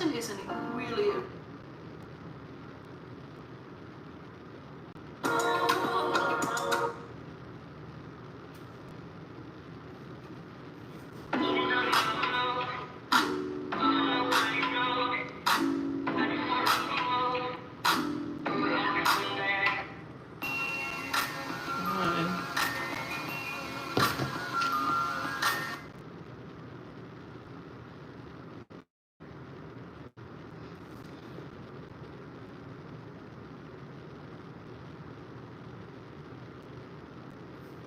Pattern isn't really a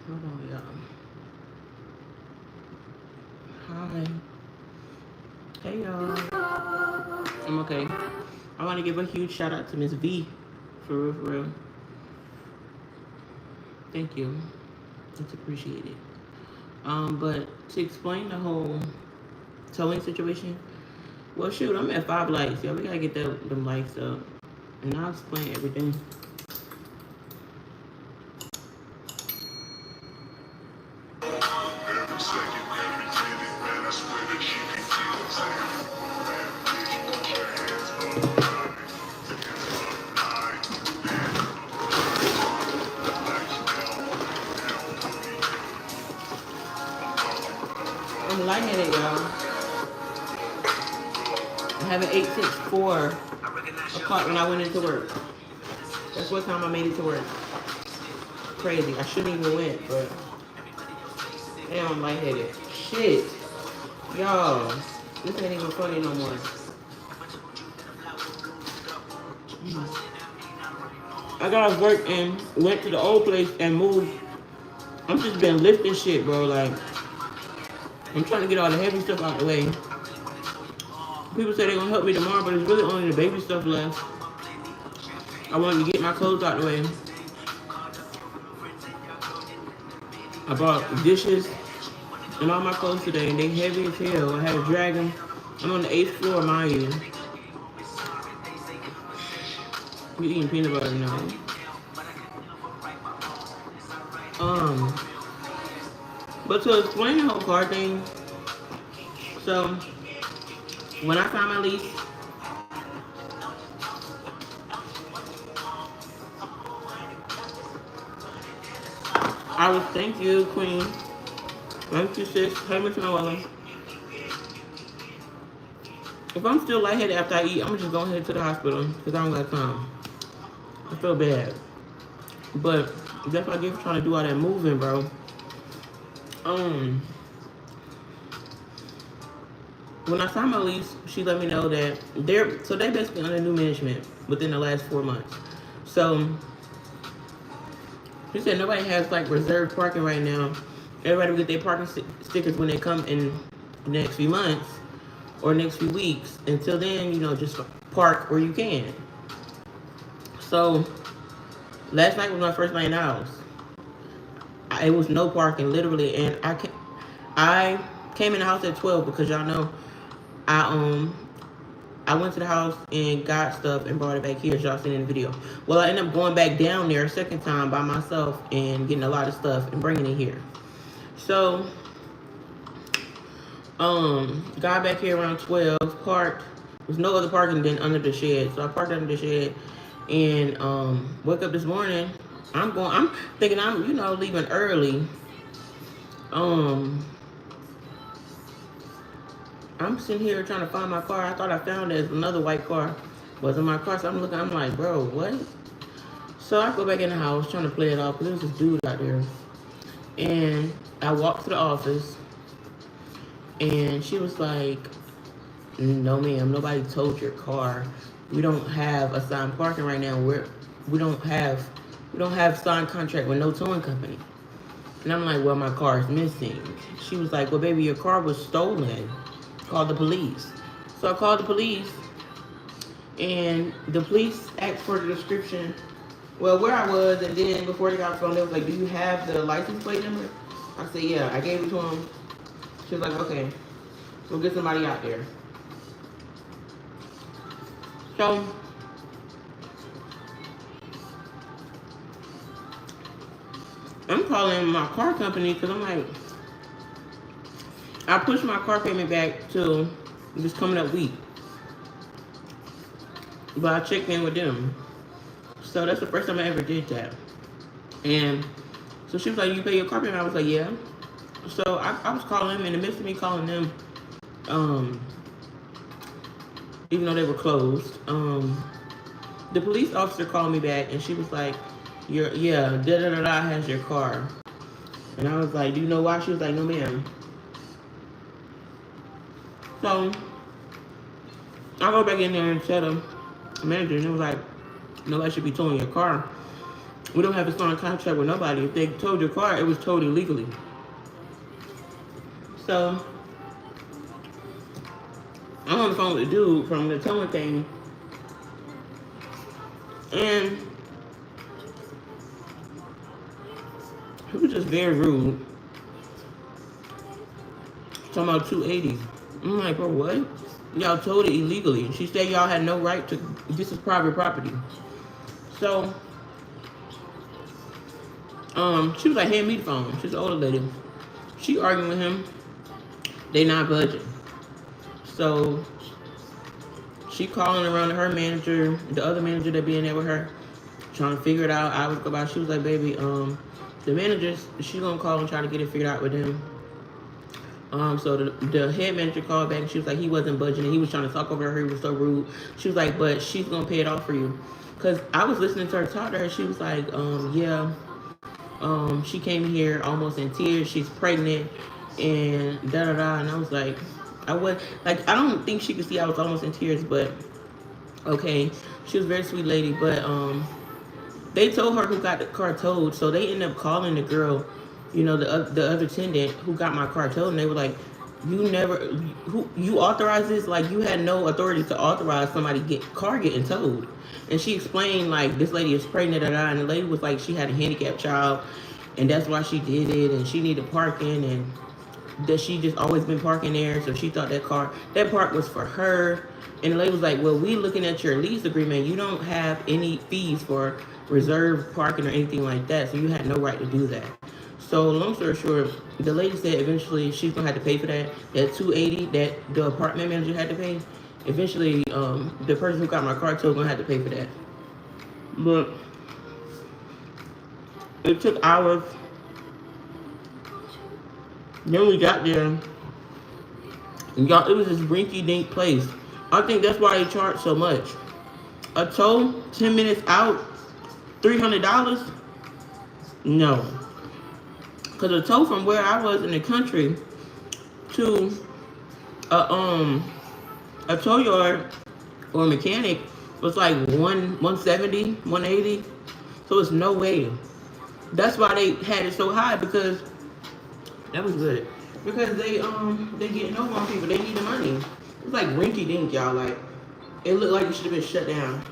Hold on, y'all. Hi. Hey, y'all. I'm okay. I want to give a huge shout out to Miss V. For real, for real. Thank you. It's appreciated. But to explain the whole towing situation, well, shoot, I'm at 5 likes. Yeah, we gotta get them likes up. And I'll explain everything. I'm lightheaded, y'all. I haven't ate since 4 o'clock when I went into work. That's what time I made it to work. Crazy. I shouldn't even went, but damn, I'm lightheaded. Shit. Y'all, this ain't even funny no more. I got off work and went to the old place and moved. I'm just been lifting shit, bro. Like, I'm trying to get all the heavy stuff out the way. People say they're gonna help me tomorrow, but it's really only the baby stuff left. I wanted to get my clothes out the way. I bought dishes and all my clothes today, and they heavy as hell. I had to drag them. I'm on the 8th floor, mind you. We eating peanut butter now. But to explain the whole car thing, so when I signed my lease, I was, thank you, Queen. Thank you, sis. Hey, Miss Noella. If I'm still lightheaded after I eat, I'm just going to head to the hospital because I don't got time. I feel bad. But that's what I get for trying to do all that moving, bro. When I signed my lease, she let me know that they basically under new management within the last 4 months. So she said nobody has like reserved parking right now. Everybody will get their parking stickers when they come in the next few months or next few weeks. Until then, just park where you can. So last night was my first night in the house. It was no parking, literally, and I came in the house at 12 because y'all know I went to the house and got stuff and brought it back here, as y'all seen in the video. Well, I ended up going back down there a second time by myself and getting a lot of stuff and bringing it here. So, got back here around 12, parked. There's no other parking than under the shed. So I parked under the shed and woke up this morning. I'm thinking I'm, leaving early. I'm sitting here trying to find my car. I thought I found it. Another white car was in my car. So I'm looking, I'm like, bro, what? So I go back in the house trying to play it off because there was this dude out there. And I walked to the office And she was like, no ma'am, nobody towed your car. We don't have assigned parking right now. We don't have signed contract with no towing company. And I'm like, well, my car is missing. She was like, well, baby, your car was stolen. Call the police. So I called the police, and the police asked for the description, well, where I was, and then before they got the phone, they was like, do you have the license plate number? I said, yeah. I gave it to him. She was like, okay, we'll get somebody out there. So I'm calling my car company because I'm like, I pushed my car payment back to this coming up week, but I checked in with them. So that's the first time I ever did that. And so she was like, you pay your car payment? I was like, yeah. So I was calling them. In the midst of me calling them, even though they were closed, the police officer called me back, and she was like, da-da-da-da has your car. And I was like, do you know why? She was like, no ma'am. So I go back in there and tell the manager, and it was like, nobody should be towing your car. We don't have a signed contract with nobody. If they towed your car, it was towed illegally. So I'm on the phone with the dude from the towing thing, and he was just very rude. Talking about 280. I'm like, bro, what? Y'all towed it illegally. She said y'all had no right to, this is private property. So, she was like, hand me the phone. She's an older lady. She arguing with him. They not budging. So, she calling around to her manager, the other manager that be in there with her, trying to figure it out. I was about, she was like, baby, the managers, she gonna call and try to get it figured out with them. So the head manager called back, and she was like, he wasn't budging, and he was trying to talk over her. He was so rude. She was like, but she's gonna pay it off for you. Cause I was listening to her talk to her. She was like, yeah, she came here almost in tears. She's pregnant, and da da da. And I was like, I don't think she could see I was almost in tears, but okay. She was a very sweet lady, but they told her who got the car towed, so they ended up calling the girl, you know, the other attendant who got my car towed, and they were like, you authorized this? Like, you had no authority to authorize somebody car getting towed. And she explained, like, this lady is pregnant, and the lady was like, she had a handicapped child, and that's why she did it, and she needed parking, and that she just always been parking there, so she thought that park was for her. And the lady was like, well, we looking at your lease agreement, you don't have any fees for reserved parking or anything like that, so you had no right to do that. So long story short, the lady said eventually she's gonna have to pay for that $280 that the apartment manager had to pay. Eventually, the person who got my car towed gonna have to pay for that. But it took hours. Then we got there, and y'all, it was this rinky-dink place. I think that's why they charge so much. A tow, 10 minutes out, $300? No. Because a tow from where I was in the country to a tow yard or a mechanic was like 170, 180. So it's no way. That's why they had it so high, because that was good. Because they getting over on people. They need the money. It's like rinky dink, y'all. Like, it looked like it should have been shut down.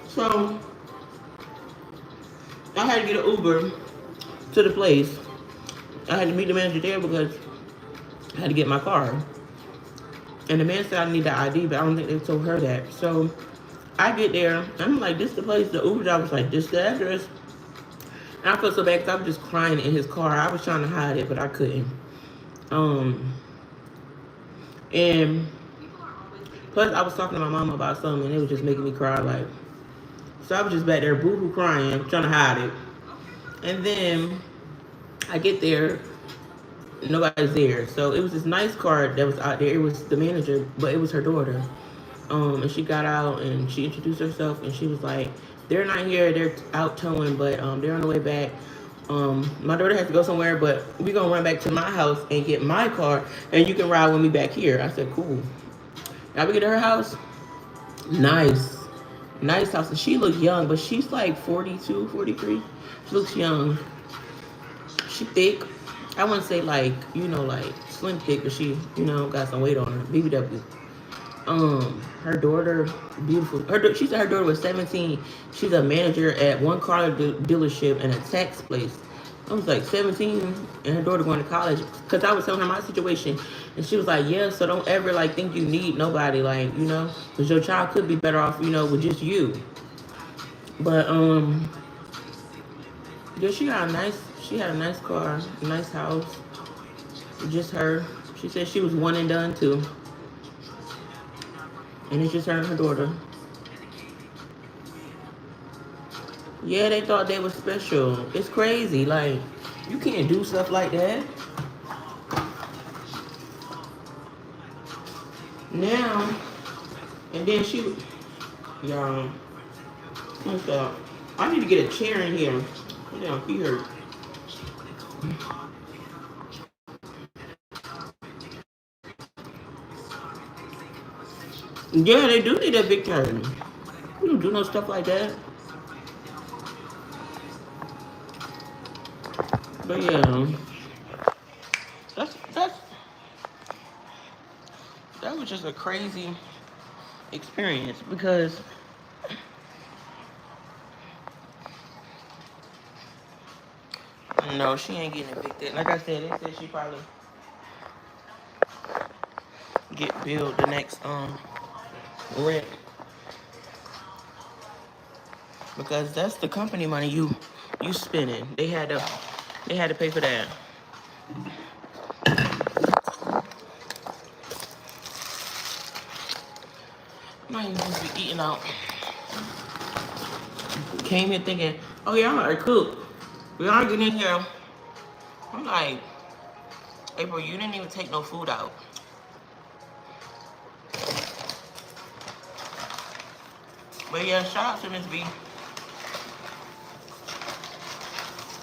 So I had to get an Uber to the place. I had to meet the manager there because I had to get my car. And the man said I need the ID, but I don't think they told her that. So I get there, and I'm like, this the place. The Uber driver was like, this the address. And I felt so bad because I was just crying in his car. I was trying to hide it, but I couldn't. And plus I was talking to my mama about something, and it was just making me cry. Like, so I was just back there boo-hoo crying, trying to hide it. And then I get there, nobody's there. So it was this nice car that was out there. It was the manager, but it was her daughter. And she got out and she introduced herself, and she was like, they're not here, they're out towing, but they're on the way back. My daughter has to go somewhere, but we gonna run back to my house and get my car, and you can ride with me back here. I said, cool. Now we get to her house. Nice. Nice house. And she looks young, but she's like 42, 43. She looks young. She thick. I wouldn't say like, like slim thick, but she, got some weight on her. BBW. Her daughter, beautiful. She said her daughter was 17. She's a manager at one car dealership and a tax place. I was like 17, and her daughter going to college. Cause I was telling her my situation, and she was like, "Yeah, so don't ever like think you need nobody, like cause your child could be better off, with just you." But yeah, she had a nice car, a nice house, just her. She said she was one and done too. And it's just her and her daughter. Yeah, they thought they were special. It's crazy. Like, you can't do stuff like that. Now, and then y'all, what's up? I need to get a chair in here. Damn, feet hurt. Yeah, they do need a big chair. We don't do no stuff like that. But yeah, that was just a crazy experience because no, she ain't getting evicted. Like I said, they said she probably get billed the next rent because that's the company money you spending. They had to pay for that. Might even just be eating out. Came here thinking, oh yeah, I'm gonna cook. We are getting in here. I'm like, April, you didn't even take no food out. But yeah, shout out to Miss B.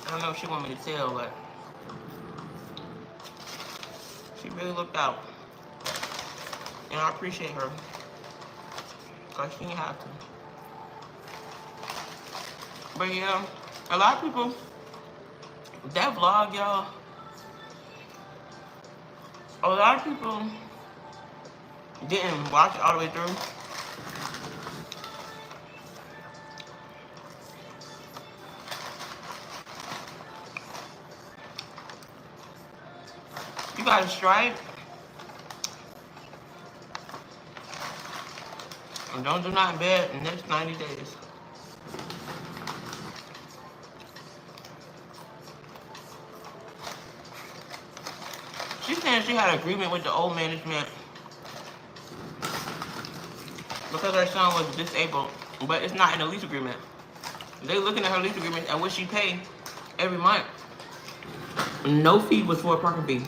I don't know if she want me to tell, but she really looked out. And I appreciate her. Because she didn't have to. But yeah, a lot of people, that vlog, y'all, a lot of people didn't watch it all the way through. You got a strike. And don't do nothing bad in the next 90 days. She's saying she had an agreement with the old management because her son was disabled, but it's not in the lease agreement. They looking at her lease agreement and what she paid every month. No fee was for a parking fee.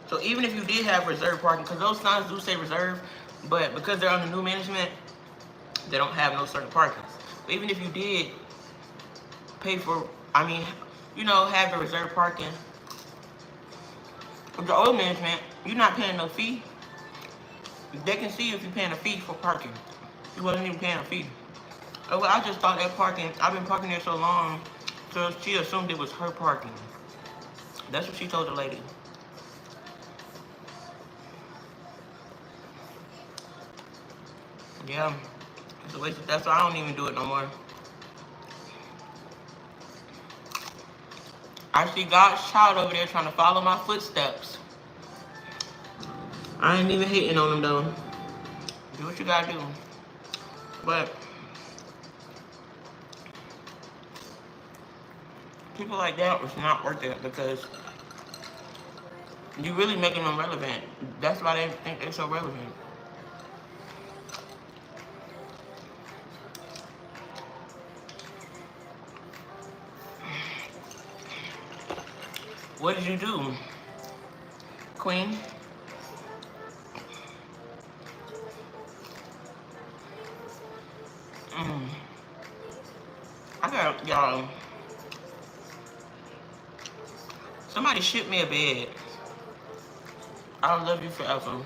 So even if you did have reserve parking, because those signs do say reserve, but because they're under new management, they don't have no certain parkings. But even if you did pay for, have the reserve parking, with the old management, you're not paying no fee. They can see if you're paying a fee for parking. You wasn't even paying a fee. Oh, well, I just thought that parking, I've been parking there so long, so she assumed it was her parking. That's what she told the lady. Yeah, it's a waste of, that's why I don't even do it no more. I see God's child over there trying to follow my footsteps. I ain't even hating on them though. Do what you gotta do. But people like that is not worth it because you're really making them relevant. That's why they think they're so relevant. What did you do, Queen? I got, y'all, Somebody ship me a bed. I'll love you forever.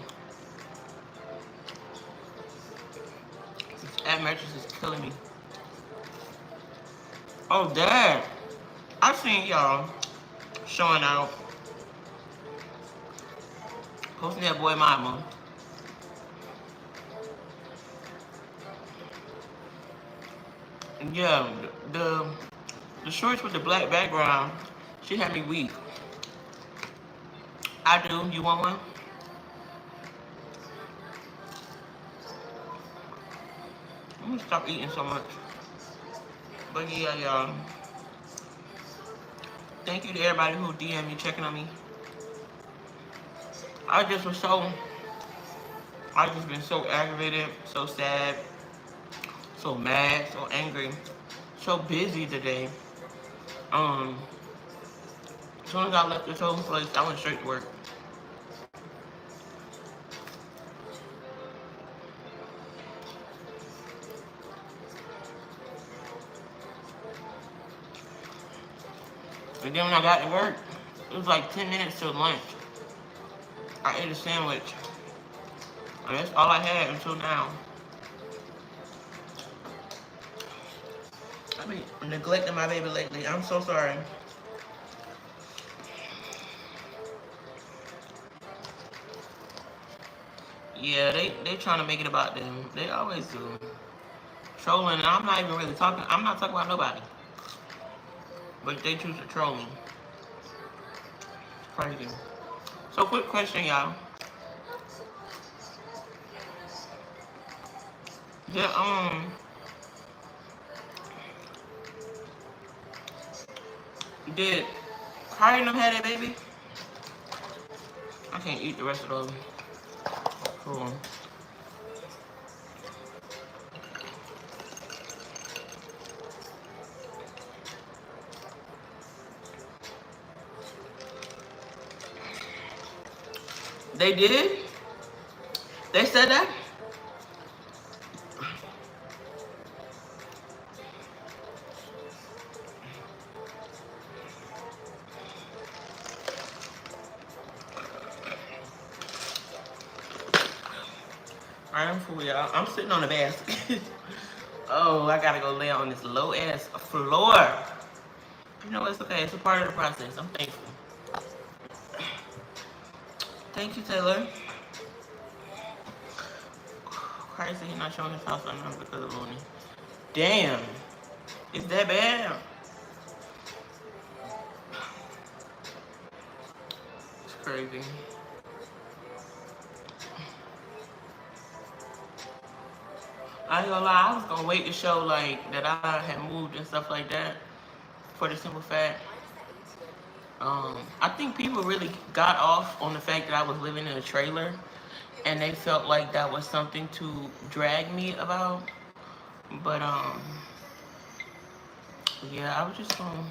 This air mattress is killing me. Oh, Dad. I seen y'all showing out, posting that boy mama. Yeah, the shorts with the black background, she had me weak. I do. You want one? I'm gonna stop eating so much. But yeah, y'all. Thank you to everybody who DM me, checking on me. I just been so aggravated, so sad, so mad, so angry, so busy today. As soon as I left this whole place, I went straight to work. And then when I got to work, it was like 10 minutes till lunch. I ate a sandwich. And that's all I had until now. I've been neglecting my baby lately. I'm so sorry. Yeah, they trying to make it about them. They always do. Trolling, and I'm not even really talking. I'm not talking about nobody. But they choose to troll me. Crazy. So quick question, y'all. Yeah, did Kari and them had that baby? I can't eat the rest of those. Cool. They did? They said that? I'm full, y'all. I'm sitting on the basket. Oh, I gotta go lay on this low ass floor. You know, it's okay. It's a part of the process. I'm thankful. Thank you, Taylor. Christ, he's not showing his house right now because of Looney. Damn. It's that bad? It's crazy. I ain't gonna lie, I was gonna wait to show like that I had moved and stuff like that for the simple fact. I think people really got off on the fact that I was living in a trailer and they felt like that was something to drag me about. But yeah, I was just gonna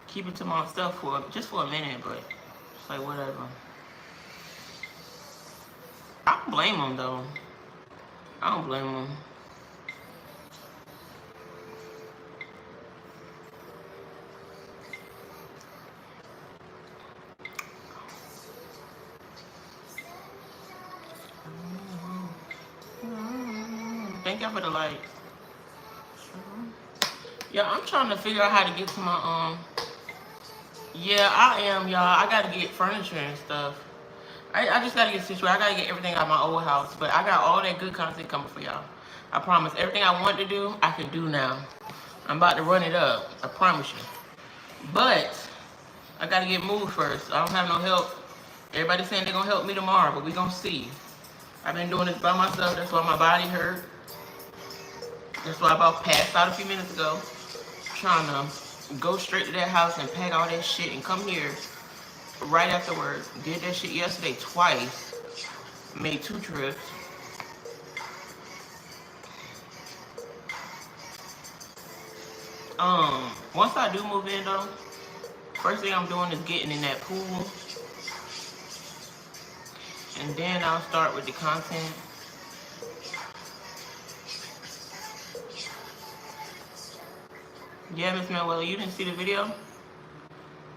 keep it to myself for just for a minute, but it's like whatever. I don't blame them though. I don't blame them. Thank y'all for the light. Yeah, I'm trying to figure out how to get to my yeah, I am, y'all. I gotta get furniture and stuff. I just gotta get situated. I gotta get everything out of my old house. But I got all that good content coming for y'all. I promise. Everything I want to do, I can do now. I'm about to run it up. I promise you. But I gotta get moved first. I don't have no help. Everybody's saying they're gonna help me tomorrow, but we gonna see. I've been doing this by myself. That's why my body hurt. That's why I about passed out a few minutes ago. Trying to go straight to that house and pack all that shit and come here right afterwards. Did that shit yesterday twice. Made 2 trips. Once I do move in though, first thing I'm doing is getting in that pool. And then I'll start with the content. Yeah, Miss Manuela, you didn't see the video?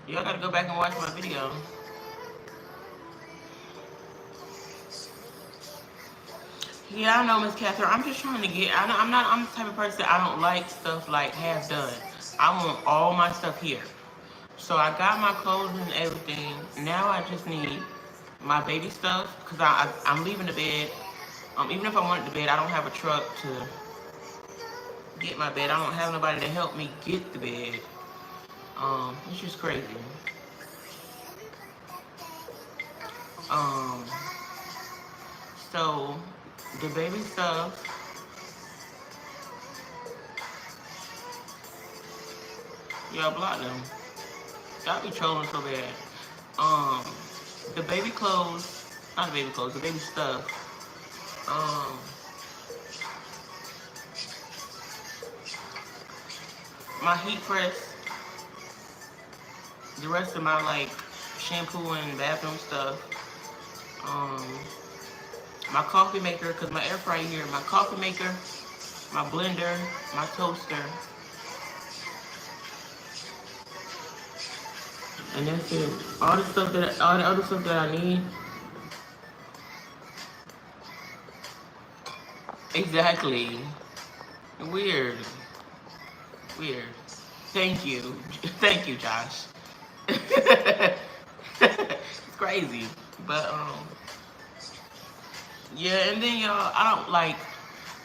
Y'all gotta go back and watch my video. Yeah, I know, Miss Catherine. I'm just trying to get. I'm the type of person that I don't like stuff like half done. I want all my stuff here. So I got my clothes and everything. Now I just need my baby stuff because I'm leaving the bed. Even if I wanted the bed, I don't have a truck to get my bed. I don't have nobody to help me get the bed. It's just crazy. Um, so the baby stuff. Y'all block them. Y'all be trolling so bad. The baby clothes, not the baby clothes, the baby stuff. My heat press, the rest of my like shampoo and bathroom stuff. My coffee maker, cause my air fryer here. My coffee maker, my blender, my toaster, and that's it. All the other stuff that I need. Exactly. Weird. Weird. Thank you. Thank you, Josh. It's crazy. But yeah, and then y'all,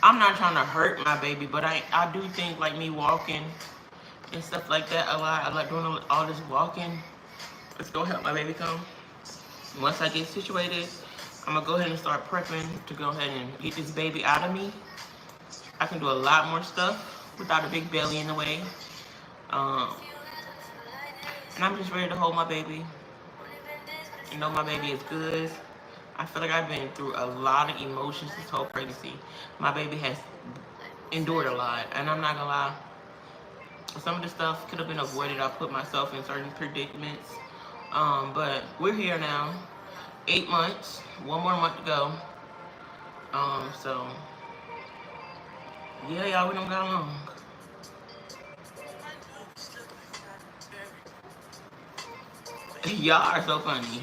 I'm not trying to hurt my baby, but I do think like me walking and stuff like that a lot. I like doing all this walking. It's gonna help my baby come. Once I get situated, I'm gonna go ahead and start prepping to go ahead and get this baby out of me. I can do a lot more stuff without a big belly in the way. And I'm just ready to hold my baby and know my baby is good. I feel like I've been through a lot of emotions this whole pregnancy. My baby has endured a lot, and I'm not gonna lie. Some of the stuff could have been avoided. I put myself in certain predicaments. But we're here now. 8 months. 1 more month to go. So yeah, y'all, we don't got long. Y'all are so funny.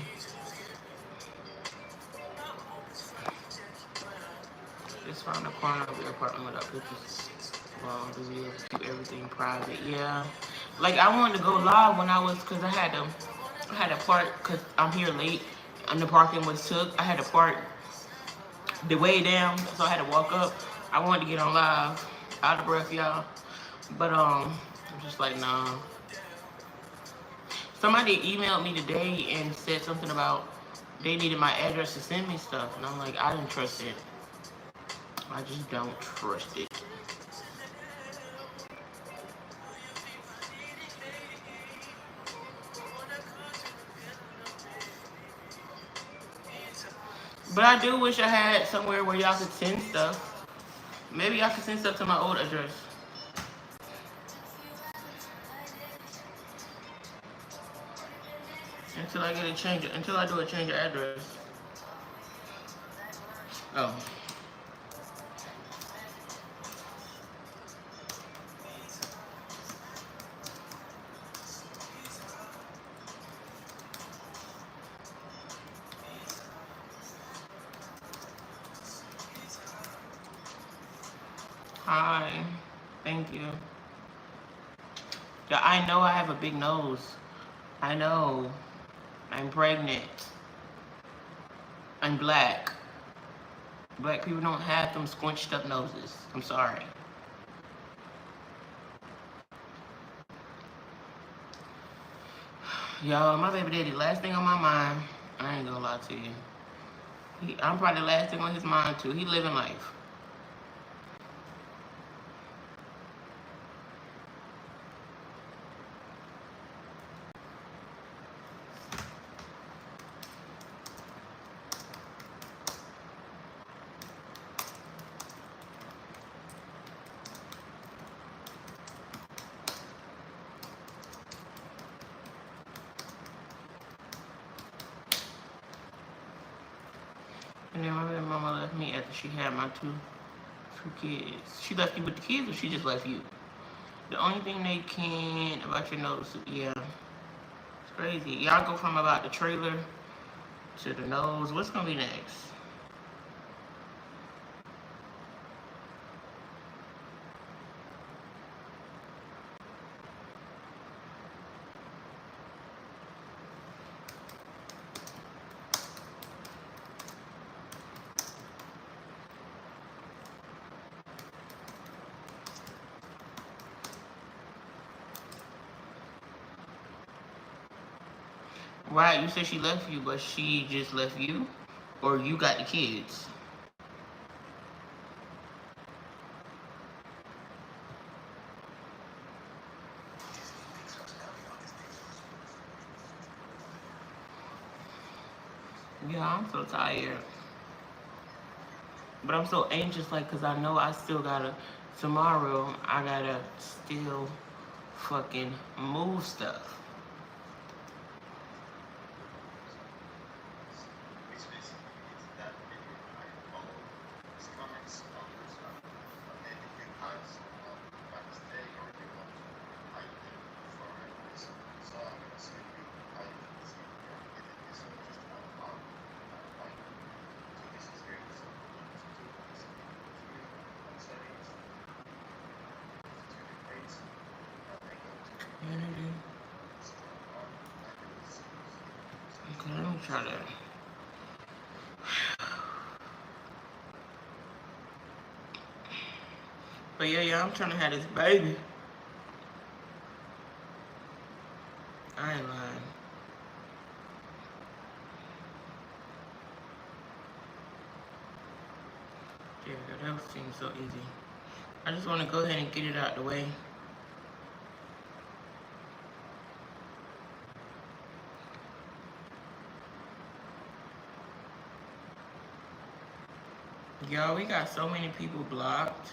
Just found the corner of the apartment without pictures. Well, we keep everything private. Yeah. Like I wanted to go live when cause I had to park, cause I'm here late and the parking was took. I had to park the way down, so I had to walk up. I wanted to get on live, out of breath, y'all. But I'm just like, nah. Somebody emailed me today and said something about they needed my address to send me stuff, and I'm like, I didn't trust it. I just don't trust it. But I do wish I had somewhere where y'all could send stuff. Maybe y'all could send stuff to my old address. Until I do a change of address. Oh. Hi. Thank you. Yeah, I know I have a big nose. I know. I'm pregnant. I'm black. Black people don't have them squinched up noses. I'm sorry. Y'all, my baby daddy, last thing on my mind, I ain't gonna lie to you. I'm probably the last thing on his mind too. He living life. And then my baby mama left me after she had my two kids. She left you with the kids, or she just left you? The only thing they can about your nose, yeah, it's crazy. Y'all go from about the trailer to the nose. What's gonna be next? Right, you said she left you, but she just left you? Or you got the kids? Yeah, I'm so tired. But I'm so anxious, like, because I know I still gotta, tomorrow, I gotta still fucking move stuff. Okay, let me try that. But yeah, I'm trying to have this baby. I ain't lying. There we go, that seems so easy. I just want to go ahead and get it out the way. Y'all, we got so many people blocked.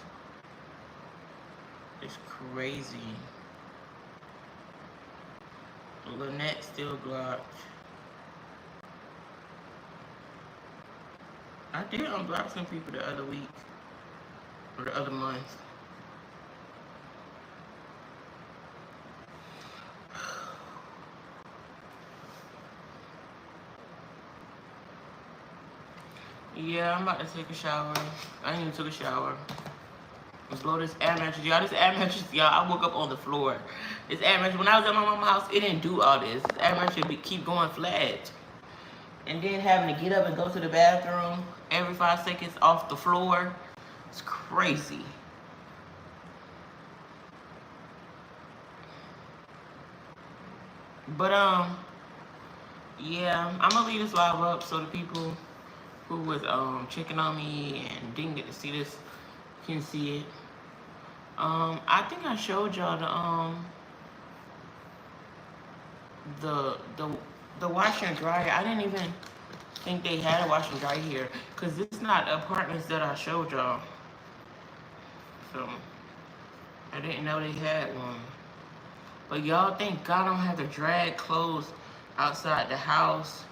It's crazy. Lynette still blocked. I did unblock some people the other week. Or the other month. Yeah, I'm about to take a shower. I ain't even took a shower. Let's blow this air mattress. Y'all, this air mattress, y'all, I woke up on the floor. This air mattress, when I was at my mama's house, it didn't do all this. This air mattress keep going flat. And then having to get up and go to the bathroom every 5 seconds off the floor. It's crazy. But, yeah, I'm gonna leave this live up so the people who was checking on me and didn't get to see this can see it. I think I showed y'all the washer and dryer. I didn't even think they had a washer and dryer here because this is not the apartments that I showed y'all. So I didn't know they had one. But y'all, thank God I don't have to drag clothes outside the house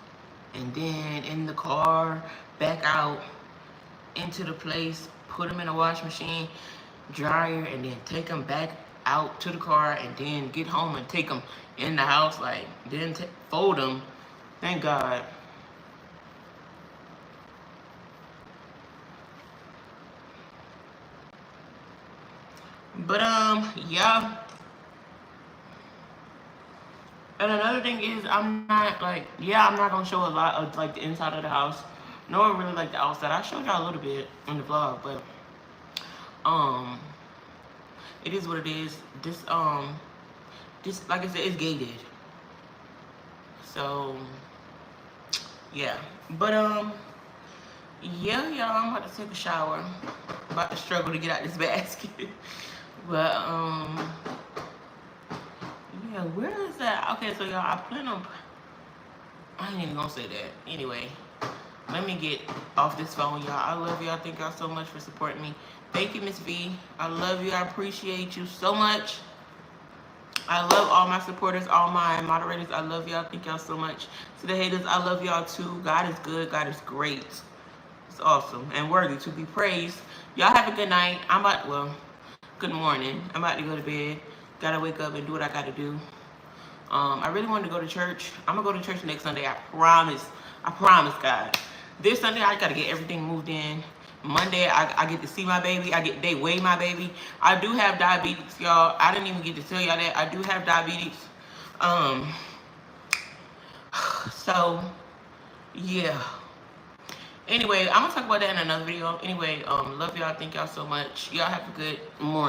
and then in the car, back out into the place, put them in a wash machine, dryer, and then take them back out to the car and then get home and take them in the house, like, then fold them. Thank God. But, yeah. And another thing is, I'm not, like, yeah, I'm not going to show a lot of, like, the inside of the house, nor really, like, the outside. I showed y'all a little bit in the vlog, but, it is what it is. This, like I said, it's gated. So, yeah. But, yeah, y'all, I'm about to take a shower. About to struggle to get out this basket. But, yeah, where is that? Okay, so y'all, I plan on, I ain't even gonna say that. Anyway, let me get off this phone, y'all. I love y'all. Thank y'all so much for supporting me. Thank you, Miss V. I love you. I appreciate you so much. I love all my supporters, all my moderators. I love y'all. Thank y'all so much. To the haters, I love y'all too. God is good. God is great. It's awesome and worthy to be praised. Y'all have a good night. Good morning. I'm about to go to bed. Gotta wake up and do what I gotta do. I really wanted to go to church. I'm gonna go to church next Sunday. I promise. I promise, God. This Sunday I gotta get everything moved in. Monday I get to see my baby. They weigh my baby. I do have diabetes, y'all. I didn't even get to tell y'all that. I do have diabetes. So yeah. Anyway, I'm gonna talk about that in another video. Anyway, love y'all. Thank y'all so much. Y'all have a good morning.